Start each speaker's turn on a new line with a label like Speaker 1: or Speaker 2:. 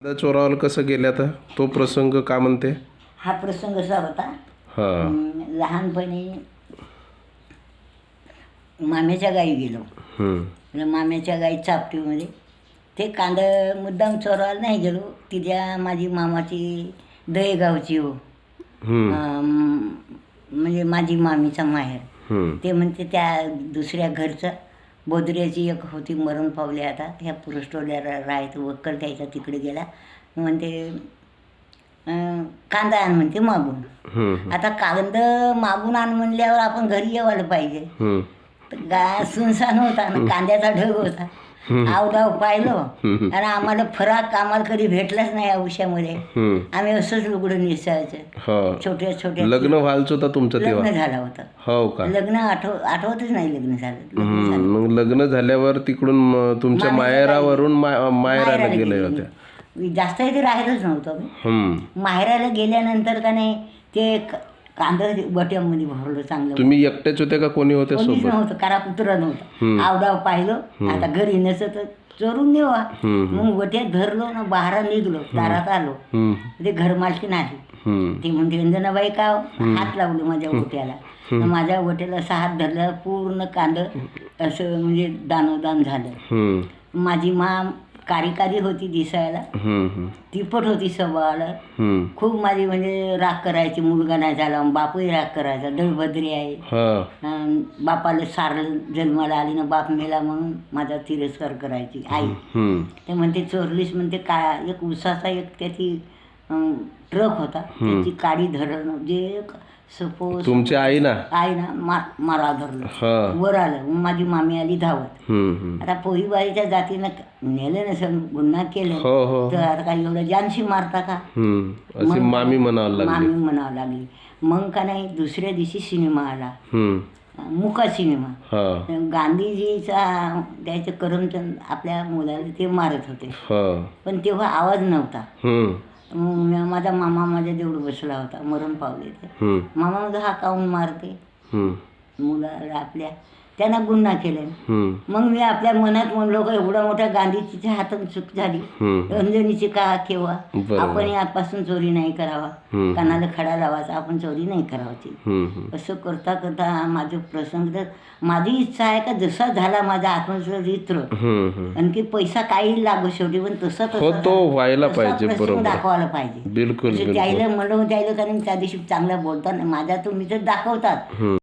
Speaker 1: चोरावाला कसं गेल्या तर तो प्रसंग का म्हणते?
Speaker 2: हा प्रसंग असा होता.
Speaker 1: हा.
Speaker 2: लहानपणी माम्याच्या गावी गेलो. माम्याच्या गाई चापटीमध्ये ते कांदा मुद्दाम चोरायला नाही गेलो. तिच्या माझी मामाची दहेगावची हो, म्हणजे माझी मामीचा माहेर. ते म्हणते त्या दुसऱ्या घरचं बोदऱ्याची एक होती, मरण पावली आता. ह्या पुरस्टोल्या राहायचं वक्कल द्यायचा, तिकडे गेला. म्हणते कांदा आण म्हणते मागून. आता कांदा मागून आण म्हणल्यावर आपण घरी येवायला पाहिजे. तर सुनसान होता ना, कांद्याचा ढग होता. आवडाव पाहिलं आणि आम्हाला फराक आम्हाला कधी भेटलाच नाही आयुष्यामध्ये. आम्ही असंच लुगडं नेसायचं. छोट्या छोट्या
Speaker 1: लग्न व्हायचं होतं तुमचं तेव्हा?
Speaker 2: लग्न झालं होतं.
Speaker 1: हो का?
Speaker 2: लग्न आठवतच नाही लग्न झालं.
Speaker 1: मग लग्न झाल्यावर तिकडून तुमच्या माहेरावरून माहेराला गेले होत्या?
Speaker 2: जास्त इथे राहायलाच नव्हतं मी. माहेराला गेल्यानंतर का नाही ते कांदा गोट्यामध्ये भरलं चांगलं.
Speaker 1: तुम्ही एकटेच होते का कोणी होते
Speaker 2: कोणीच
Speaker 1: सोबत?
Speaker 2: नव्हतं, करा कुत्रा नव्हतं. आवडाव पाहिलं, आता घरी नसत तर चोरून नेवा. मग गोट्यात धरलो ना, बाहेर निघलो, दारात आलो. ते घर मालकीन आली. ती म्हणते अंजनाबाई का हात लावले माझ्या गोट्याला. माझ्या गोट्याला असा हात धरला, पूर्ण कांद असं म्हणजे दानोदान झालं. माझी कार्यकारी होती दिसायला, तिपट होती स्वभावाला. खूप माझी म्हणजे राग करायची. मुलगा नाही झाला, बापही राग करायचा. दळभद्री आहे. बापाला सारलं, जन्माला आली ना, बाप मेला म्हणून माझा तिरस्कार करायची आई. ते म्हणते चोरलीस म्हणते. एक उसाचा एक त्याची ट्रक होता, त्याची काडी धरण जे सपोज
Speaker 1: तुमची आई ना
Speaker 2: मारा धरलं, वर आलं. माझी मामी आली धावत. आता पोरीबाईच्या जातीनं नेलं नसेल, गुन्हा केलं तर आता काही एवढं जानशी मारता का?
Speaker 1: मामी
Speaker 2: म्हणावं लागली. मग का नाही, दुसऱ्या दिवशी सिनेमा आला, मुका सिनेमा. गांधीजीचा त्याचे करमचंद आपल्या मुलाला ते मारत होते, पण तेव्हा आवाज नव्हता. माझा मामा माझ्या देवढं बसला होता, मरण पावले. ते मामा माझा हा काऊन मारते मुलाला आपल्या, त्यांना गुन्हा केले. मग मी आपल्या मनात म्हणलो का एवढा मोठ्या गांधीजीच्या हातून चूक झाली, अंजनीची का केव्हा. आपण यापासून चोरी नाही करावा, कानाला खडा लावायचा, आपण चोरी नाही करावाची. असं करता करता माझं प्रसंग. माझी इच्छा आहे का जसा झाला माझा आत्मचरित्र, आणखी पैसा काही लागू शेवटी, पण तसा
Speaker 1: तो व्हायला पाहिजे,
Speaker 2: दाखवायला पाहिजे.
Speaker 1: बिलकुल.
Speaker 2: त्याला म्हणून द्यायला, कारण त्या दिवशी चांगला बोलतात माझ्या, तुम्ही तर दाखवतात.